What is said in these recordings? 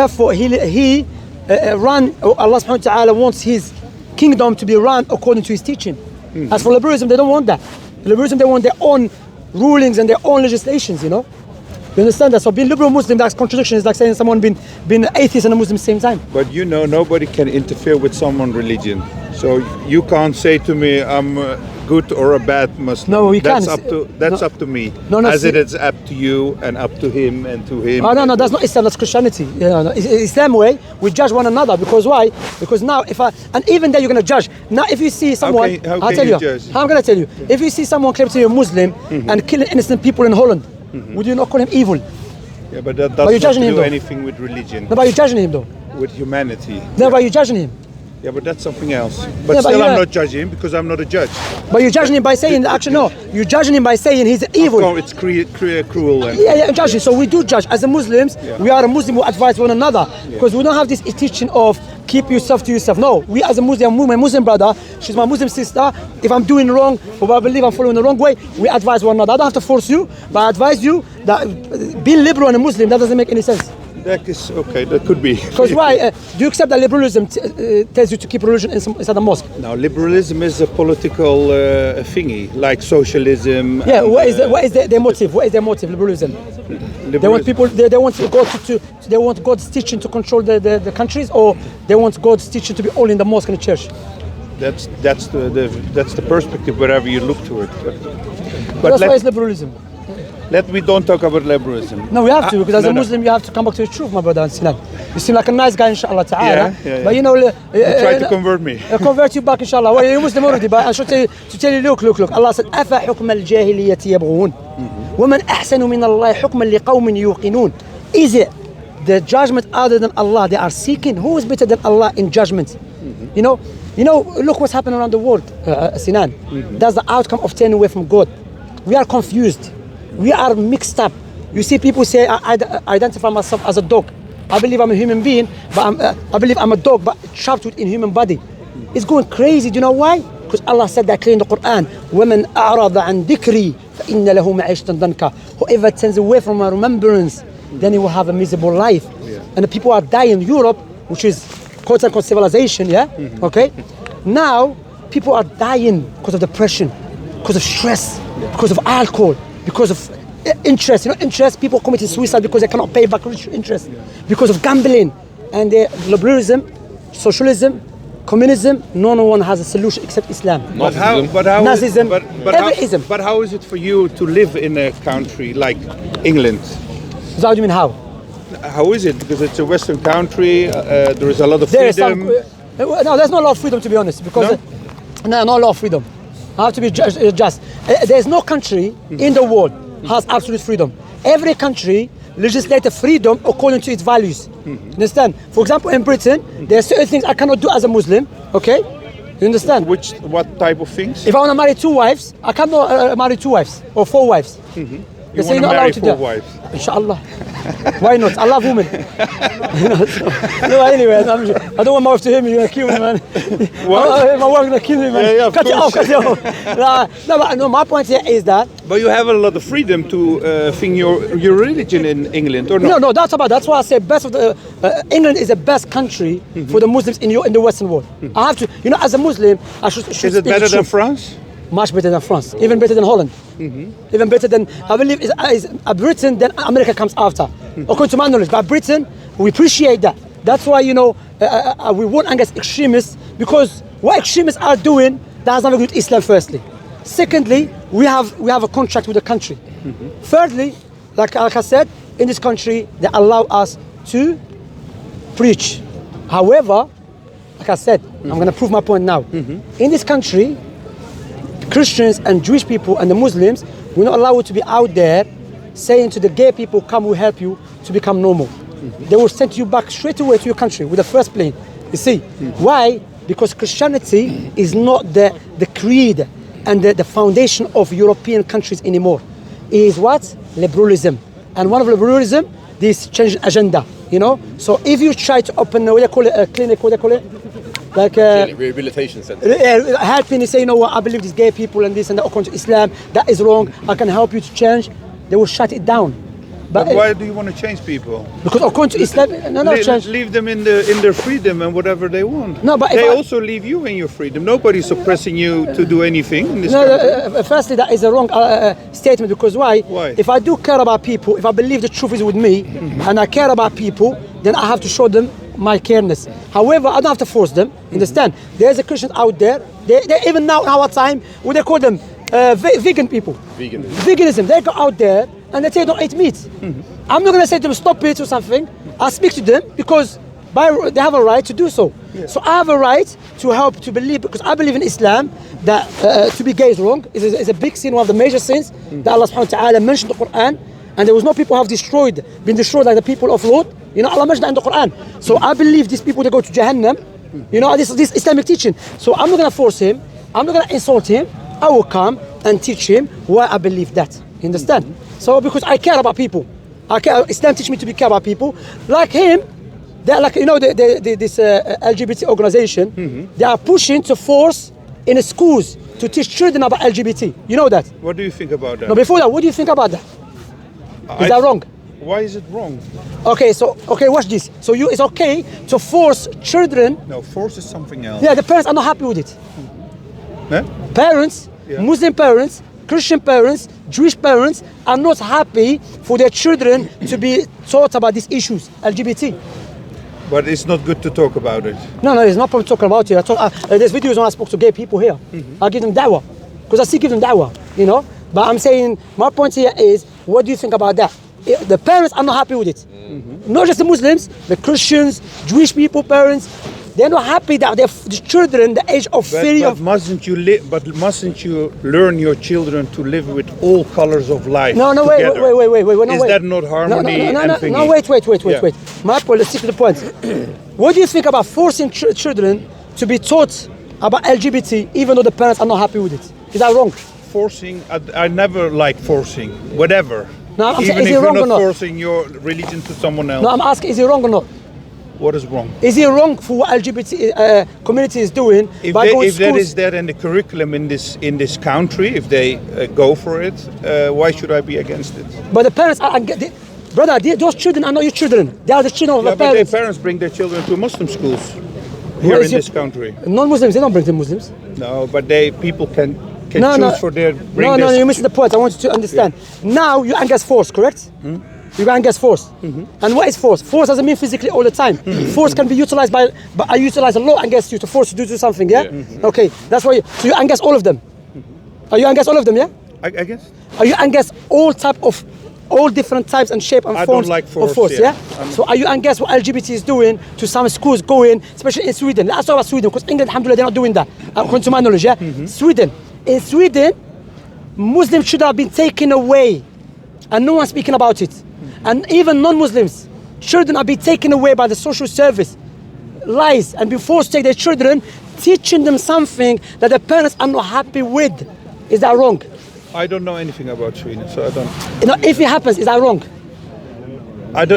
Therefore, he Allah subhanahu wa ta'ala wants his kingdom to be run according to his teaching. As for liberalism, they don't want that. Liberalism, they want their own rulings and their own legislations, you know. You understand that? So being liberal Muslim, that's contradiction. It's like saying someone being atheist and a Muslim at the same time. But you know, nobody can interfere with someone's religion. So you can't say to me, I'm a good or a bad Muslim. No, we that's can't. Up to me. No, as it is up to you and up to him and to him. Oh, no, that's not Islam, that's Christianity. Islam way, we judge one another. Because why? Because now, and even then you're going to judge. Now, if you see someone, how can you judge? I'm going to tell you. If you see someone claiming to be a Muslim and killing innocent people in Holland, would you not call him evil? Yeah, but that doesn't do anything with religion. No, but you're judging him though. With humanity. No, but you're judging him. Yeah, but that's something else. But still, I'm not judging him because I'm not a judge. But you're judging him by saying, actually, no. You're judging him by saying he's evil. Oh, it's cruel. And yeah, judging. So we do judge. As a Muslims, we are a Muslim who advise one another. Because we don't have this teaching of keep yourself to yourself. No, we as a Muslim, my Muslim brother, she's my Muslim sister. If I'm doing wrong, or I believe I'm following the wrong way, we advise one another. I don't have to force you, but I advise you that being liberal and a Muslim, that doesn't make any sense. That is okay. That could be. Because why? Do you accept that liberalism tells you to keep religion inside the mosque? Now, liberalism is a political thingy, like socialism. Yeah. What is their motive? What is their motive? Liberalism. They want people. They want God they want God's teaching to control the countries, or they want God's teaching to be all in the mosque and the church. That's the perspective wherever you look to it. But that's why it's liberalism. We don't talk about liberalism. No, we have to, because as a Muslim, you have to come back to the truth, my brother and Sinan. You seem like a nice guy, inshallah ta'ala. Yeah. But you know, try to convert me. Convert you back, inshallah. Well, you're Muslim already, but I should tell you, look. Allah said, أَفَا حُكْمَ الْجَاهِلِيَّةِ يَبْغُونَ وَمَنْ أَحْسَنُ مِنَ اللَّهِ حُكْمًا لِقَوْمٍ يُوقِنُونَ. Is it the judgment other than Allah they are seeking? Who is better than Allah in judgment? You know, look what's happening around the world, Sinan. That's the outcome of turning away from God. We are confused. We are mixed up. You see people say, I identify myself as a dog. I believe I'm a human being, but I believe I'm a dog, but trapped within human body. It's going crazy. Do you know why? Because Allah said that clearly in the Quran. وَمَنْ أَعْرَضَ عَنْ ذِكْرِي فَإِنَّ لَهُ مَعِيشَةً ضَنْكَ. Whoever turns away from my remembrance, then he will have a miserable life. And the people are dying in Europe, which is quote-unquote civilization, okay? Now, people are dying because of depression, because of stress, because of alcohol, because of interest. Interest, people committing suicide because they cannot pay back interest, because of gambling. And liberalism, socialism, communism, no one has a solution except Islam. Nazism, everyism. But how is it for you to live in a country like England? So how do you mean how? How is it? Because it's a Western country, there is a lot of freedom. No, there's not a lot of freedom, to be honest, because not a lot of freedom. I have to be just. There's no country in the world has absolute freedom. Every country legislates freedom according to its values. Understand? For example, in Britain, there are certain things I cannot do as a Muslim. Okay? You understand? What type of things? If I want to marry 2 wives, I cannot marry 2 wives or 4 wives. You want to marry 4 wives? Inshallah. Why not? I love women. No, anyway, I don't want my wife to hear me. You're gonna kill me, man. What? My wife's gonna kill me, man. Yeah, cut it off. No, my point here is that. But you have a lot of freedom to think your religion in England, or not? No, that's why I say best of the England is the best country for the Muslims in the Western world. I have to, as a Muslim, I should. Is it better than France? Much better than France, even better than Holland, even better than, I believe, is Britain, then America comes after, according to my knowledge. But Britain, we appreciate that. That's why, we warn against extremists, because what extremists are doing, that has nothing to do with Islam, firstly. Secondly, we have a contract with the country. Thirdly, like I said, in this country, they allow us to preach. However, like I said, I'm going to prove my point now. In this country, Christians and Jewish people and the Muslims will not allow you to be out there saying to the gay people, come, we'll help you to become normal. They will send you back straight away to your country with the first plane. You see, why? Because Christianity is not the creed and the foundation of European countries anymore. It is what? Liberalism. And one of liberalism, this change agenda, So if you try to open, what do you call it, a clinic, what do you call it? Like rehabilitation center. Helping, say, I believe these gay people and this and that according to Islam, that is wrong. I can help you to change. They will shut it down. But why do you want to change people? Because according to Islam, no, change. Leave them in their freedom and whatever they want. No, but they also leave you in your freedom. Nobody's suppressing you to do anything in this country. Firstly, that is a wrong statement. Because why? Why? If I do care about people, if I believe the truth is with me, and I care about people, then I have to show them my careness. However, I don't have to force them. Understand? There's a Christians out there. They even now in our time, what they call them, vegan people. Veganism. They go out there and they say don't eat meat. I'm not going to say to them stop it or something. I speak to them because they have a right to do so. Yeah. So I have a right to help to believe, because I believe in Islam that to be gay is wrong. It's a big sin, one of the major sins that Allah subhanahu wa ta'ala mentioned in the Quran. And there was no people who have been destroyed like the people of Lot. You know, Allah mentioned that in the Quran. So I believe these people, they go to Jahannam. You know, this Islamic teaching. So I'm not going to force him. I'm not going to insult him. I will come and teach him why I believe that. You understand? So because I care about people. Islam teach me to care about people. Like him, they're like, you know, this LGBT organization, they are pushing to force in the schools to teach children about LGBT. You know that? What do you think about that? No, before that, what do you think about that? Is that wrong? Why is it wrong? Okay, watch this. So it's okay to force children. No, force is something else. Yeah, the parents are not happy with it. Eh? Parents, Muslim parents, Christian parents, Jewish parents are not happy for their children to be taught about these issues, LGBT. But it's not good to talk about it. No, there's no problem talking about it. There's videos when I spoke to gay people here. I give them da'wah, because I still give them da'wah, you know. But I'm saying, my point here is, what do you think about that? The parents are not happy with it. Not just the Muslims, the Christians, Jewish people, parents, they're not happy that the children, the age of fear of... Mustn't you learn your children to live with all colors of life No, wait. Is that not harmony? No, wait. My point, let's stick to the point. What do you think about forcing children to be taught about LGBT, even though the parents are not happy with it? Is that wrong? Forcing, I never like forcing, whatever. No, I'm even saying, is if it you're wrong or not not? forcing your religion to someone else. No, I'm asking, is it wrong or not? What is wrong? Is it wrong for what LGBT community is doing? If that is there in the curriculum in this country, if they go for it, why should I be against it? But the parents are, brother, those children are not your children. They are the children of the parents. But their parents bring their children to Muslim schools here in this country. Non-Muslims, they don't bring the Muslims. No, but people can choose for their... No, you're missing the point. I want you to understand. Yeah. Now you're against force, correct? You're against force. And what is force? Force doesn't mean physically all the time. Force can be utilized but I utilize a law against you to force you to do something, yeah? Okay, that's why so you're against all of them. Are you against all of them, yeah? I guess. Are you against all different types and shape and forms don't like force, of force, yeah? So are you against what LGBT is doing to some schools going, especially in Sweden? Let's talk about Sweden, because England, alhamdulillah, they're not doing that. According to my knowledge, yeah? Sweden. In Sweden, Muslims should have been taken away and no one's speaking about it. And even non-Muslims, children are being taken away by the social service, lies, and being forced to take their children, teaching them something that the parents are not happy with. Is that wrong? I don't know anything about Sweden, so I don't... You know, if it happens, is that wrong?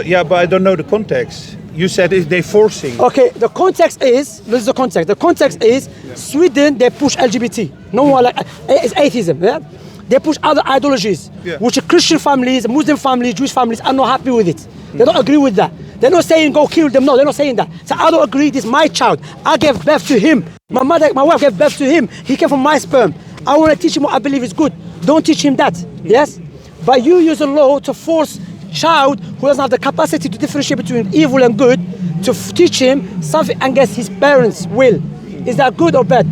Yeah, but I don't know the context. You said they're forcing. Okay, the context is, this is the context. The context is Sweden, they push LGBT. No one like, it's atheism, yeah? They push other ideologies, which Christian families, Muslim families, Jewish families are not happy with it. They don't agree with that. They're not saying go kill them. No, they're not saying that. So I don't agree. This is my child. I gave birth to him. My wife gave birth to him. He came from my sperm. I want to teach him what I believe is good. Don't teach him that. Yes? But you use a law to force child who doesn't have the capacity to differentiate between evil and good to teach him something against his parents' will. Is that good or bad?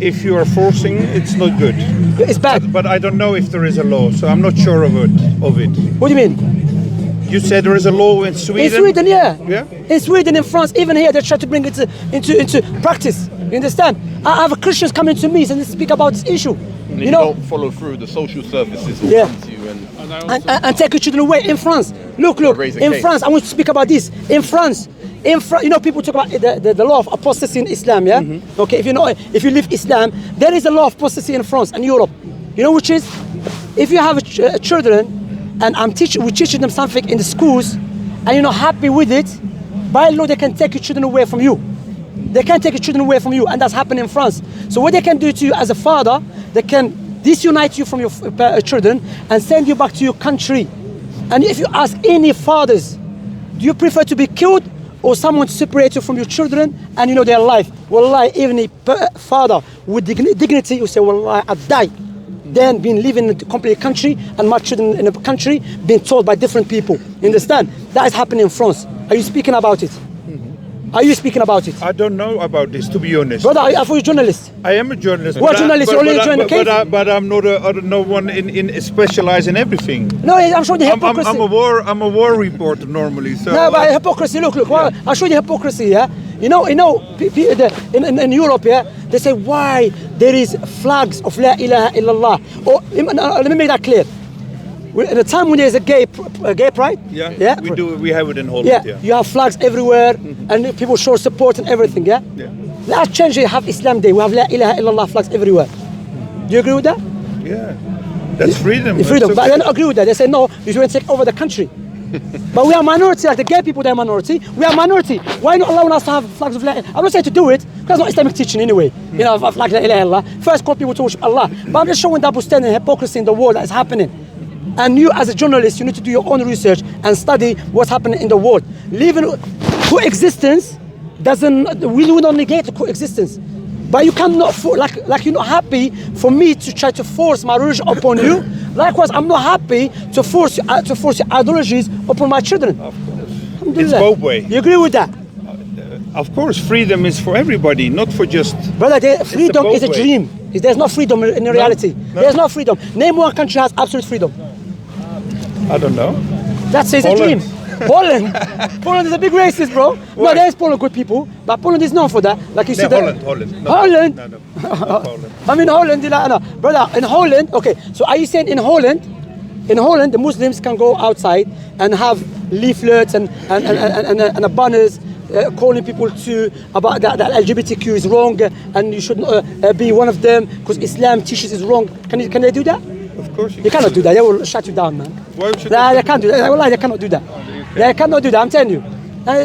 If you are forcing, it's not good. It's bad. But I don't know if there is a law, so I'm not sure of it. What do you mean? You said there is a law in Sweden? In Sweden, yeah. Yeah? In Sweden, in France, even here, they try to bring it into practice. You understand? I have Christians coming to me and speak about this issue. And you don't follow through, the social services will come to you and take your children away. In France, look, in France, I want to speak about this. In France, you know, people talk about the law of apostasy in Islam, yeah? Okay, if you live Islam, there is a law of apostasy in France and Europe. You know which is, if you have children and we're teaching them something in the schools and you're not happy with it, by law they can take your children away from you. They can take your children away from you, and that's happened in France. So what they can do to you as a father, they can disunite you from your children and send you back to your country. And And if you ask any fathers, do you prefer to be killed or someone to separate you from your children and you know their life? Wallahi, even a father with dignity will say, Wallahi, I'd die than being living in a complete country and my children in a country being told by different people. You understand? That is happening in France. Are you speaking about it? Are you speaking about it? I don't know about this, to be honest. Brother, I thought you're a journalist. I am a journalist. What journalist? You only join the case? But I'm not no one in specialized in everything. No, I'm showing the hypocrisy. I'm a war reporter normally. So No, but hypocrisy. Look. Well, I'll show you hypocrisy. Yeah, you know. In Europe, yeah, they say why there is flags of La ilaha illallah. Or let me make that clear. In a time when there's a gay pride, we have it in Holland. Yeah, you have flags everywhere, and people show support and everything. Yeah. Let's change it. Have Islam Day. We have La ilaha illallah flags everywhere. Do you agree with that? Yeah, that's freedom. Freedom, but I don't agree with that. They say no, you should take over the country. But we are minority, like the gay people, they're minority. We are minority. Why not allowing us to have flags of La ilaha? I'm not saying to do it, because it's not Islamic teaching anyway. You know, flag La ilaha illallah. First call people to worship Allah. But I'm just showing double standard and hypocrisy in the world that is happening. And you as a journalist, you need to do your own research and study what's happening in the world. Living coexistence we don't negate the coexistence. But you cannot, like you're not happy for me to try to force my religion upon you. Likewise, I'm not happy to force your ideologies upon my children. Of course. It's both ways. You agree with that? Of course, freedom is for everybody, not for just... Brother, freedom is a dream. There's no freedom in reality. No. There's no freedom. Name one country has absolute freedom. I don't know. That's a dream. Poland. Poland is a big racist, bro. Why? No, there's Poland good people, but Poland is known for that. Like you said, Holland. No, Holland. No, not Poland. I mean Holland, no. Brother. In Holland, okay. So are you saying in Holland, the Muslims can go outside and have leaflets and banners calling people about that LGBTQ is wrong and you shouldn't be one of them because Islam teaches is wrong? Can they do that? Of course you cannot do that. They will shut you down, man. Why should they can't do that. Wallahi, they cannot do that. They cannot do that. I'm telling you.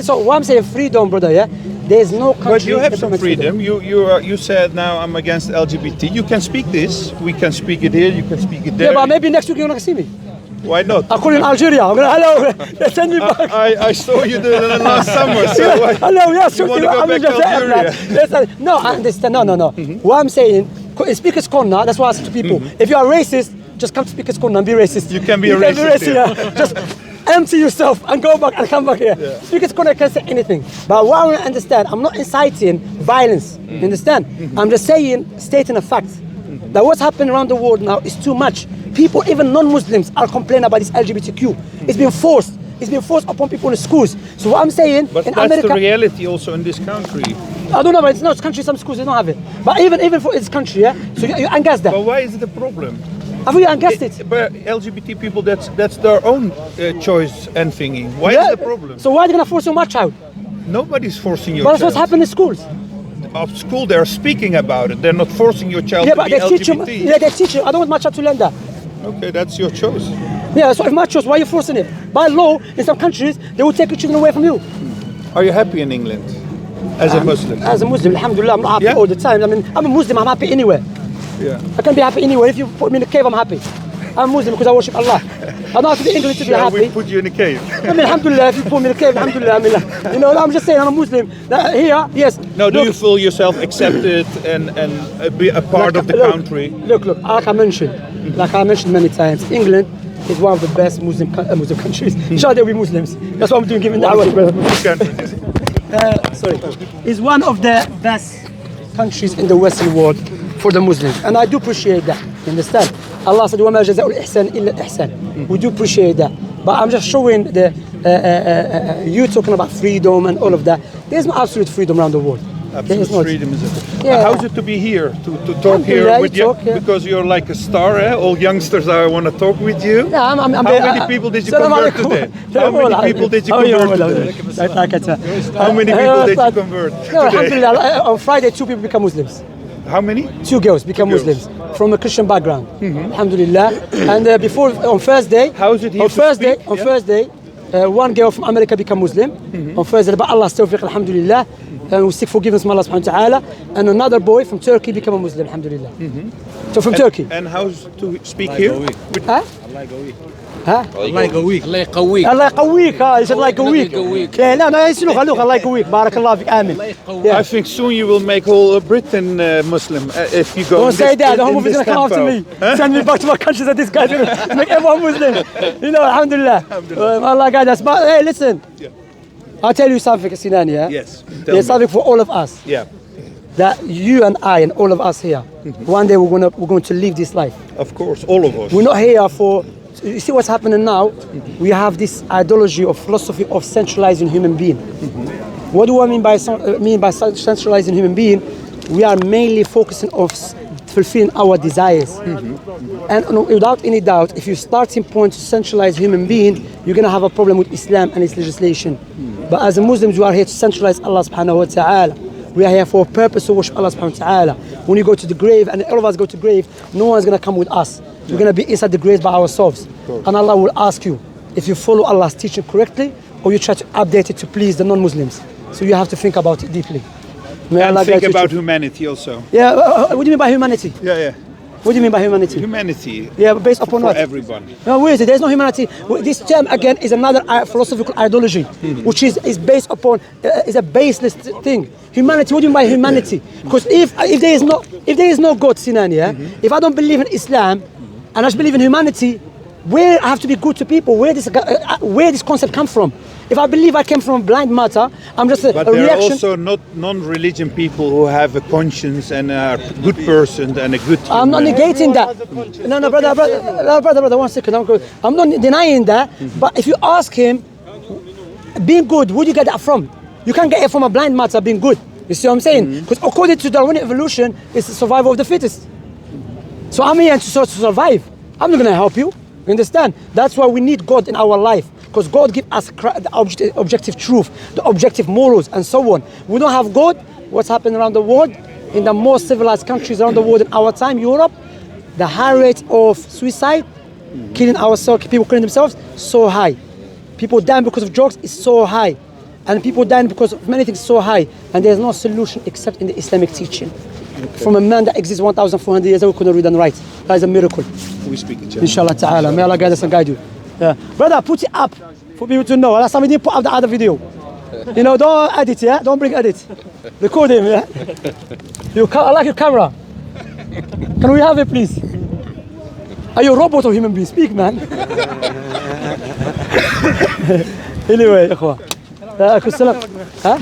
So what I'm saying, freedom, brother. Yeah, there's no country. But you have some freedom. You said now I'm against LGBT. You can speak this. We can speak it here. You can speak it there. Yeah, but maybe next week you're gonna see me. Why not? I'll call you in Algeria. I'm gonna hello. They send me back. I saw you the last summer. So why, hello, yes. You want to go back to Algeria? No, I understand. No. What I'm saying, in Speaker's Corner, that's what I say to people. If you are racist, just come to Speaker's Corner and be racist. You can be a racist. Yeah. Just empty yourself and go back and come back here. Yeah. Speaker's Corner can say anything. But what I want to understand, I'm not inciting violence. You understand? I'm just stating a fact. That what's happening around the world now is too much. People, even non-Muslims, are complaining about this LGBTQ. It's been forced. It's been forced upon people in schools. So what I'm saying, but in that's America, the reality also in this country. I don't know, but it's not country. Some schools they don't have it. But even for its country, yeah. So you ungassed that. But why is it a problem? Have you ungassed it? But LGBT people, that's their own choice and thinking. Why is it a problem? So why are they gonna force your child? Nobody's forcing your child. child. But that's what's happening in schools. Of school, they're speaking about it. They're not forcing your child to be LGBT. They teach you. I don't want my child to learn that. Okay, that's your choice. Yeah, so if my choice, why are you forcing it? By law, in some countries, they will take your children away from you. Are you happy in England as a Muslim? As a Muslim, alhamdulillah, I'm not happy all the time. I mean, I'm a Muslim, I'm happy anywhere. Yeah. I can be happy anywhere. If you put me in a cave, I'm happy. I'm Muslim because I worship Allah. I don't have to be English to be happy. We put you in a cave. I mean, alhamdulillah, if you put me in a cave, alhamdulillah. I mean, you know, I'm just saying I'm a Muslim. Here, yes. No, do you feel yourself accepted and be a part of the country? Look, like I mentioned many times, England is one of the best Muslim countries. Inshallah, they'll be Muslims. That's what I'm doing, giving da'wah. Sorry. It's one of the best countries in the Western world for the Muslims. And I do appreciate that. You understand? Allah said, وَمَا جَزَاءُ الْإِحْسَانِ إِلَّا الْإِحْسَانِ. We do appreciate that. But I'm just showing you talking about freedom and all of that. There's no absolute freedom around the world. Absolute freedom, is it? Yeah. How's it to be here, to talk here with you? Because you're like a star, eh? All youngsters want to talk with you. Yeah, How many people did you convert today? How many people did you convert today? How many people did you convert today? On Friday, 2 people become Muslims. How many? 2 girls become Muslims from a Christian background. Alhamdulillah. And before, on Thursday, how is it here on Thursday, 1 girl from America became Muslim. On Thursday, by Allah's tawfiq, alhamdulillah. And we seek forgiveness from Allah subhanahu wa ta'ala. And another boy from Turkey became a Muslim, alhamdulillah. So from Turkey. And how's to speak here? ها الله يقويك الله يقويك الله يقويك يسعد الله يقويك لا انا يسلو خلوك الله يقويك بارك الله فيك امين I think soon you will make whole Britain Muslim if you go Don't in say this, that. The in homophobes this gonna come after me. tempo. Send me back to my country. That this guy's gonna make everyone Muslim. You know, alhamdulillah. Allah guide us. But hey, listen. I'll tell you something, Sinani. Yeah. Yes. There's something for all of us. Yeah. That you and I and all of us here. One day we're going to live this life. Of course, all of us. We're not here for. You see what's happening now? We have this ideology or philosophy of centralizing human being. What do I mean by centralizing human being? We are mainly focusing on fulfilling our desires. And without any doubt, if your starting point to centralize human being, you're going to have a problem with Islam and its legislation. But as Muslims, we are here to centralize Allah subhanahu wa ta'ala. We are here for a purpose to worship Allah subhanahu wa ta'ala. When you go to the grave, and all of us go to the grave, no one's going to come with us. We're going to be inside the grave by ourselves. And Allah will ask you if you follow Allah's teaching correctly or you try to update it to please the non-Muslims. So you have to think about it deeply. May And Allah think guide you about to- humanity also. Yeah, what do you mean by humanity? Yeah. What do you mean by humanity? Humanity Yeah, but based upon for what? everyone. No, where is it? There's no humanity. This term again is another philosophical ideology, which is based upon is a baseless thing. Humanity. What do you mean by humanity? Because if there is no God, Sinan, yeah, if I don't believe in Islam and I just believe in humanity, where I have to be good to people? Where this concept come from? If I believe I came from blind matter, I'm just a But there are reaction. also not non-religion people who have a conscience and are a good person and a good I'm not human. negating that. No, brother, 1 second. I'm not denying that. But if you ask him, being good, where do you get that from? You can't get it from a blind matter being good. You see what I'm saying? Because according to Darwinian evolution, it's the survival of the fittest. So I'm here to survive. I'm not going to help you. You understand? That's why we need God in our life. Because God gives us the objective truth, the objective morals, and so on. We don't have God. What's happening around the world? In the most civilized countries around the world in our time, Europe, the high rate of suicide, killing ourselves, people killing themselves, so high. People dying because of drugs is so high. And people dying because of many things so high. And there's no solution except in the Islamic teaching. From a man that exists 1,400 years ago, couldn't read and write. That is a miracle. We speak each other. Inshallah ta'ala. May Allah guide us and guide you. Yeah. Brother, put it up for people to know. Last time we didn't put up the other video. You know, don't edit, yeah? Don't bring edit. Record him, yeah? I like your camera. Can we have it, please? Are you a robot or human being? Speak, man. Anyway, إخوة. Huh?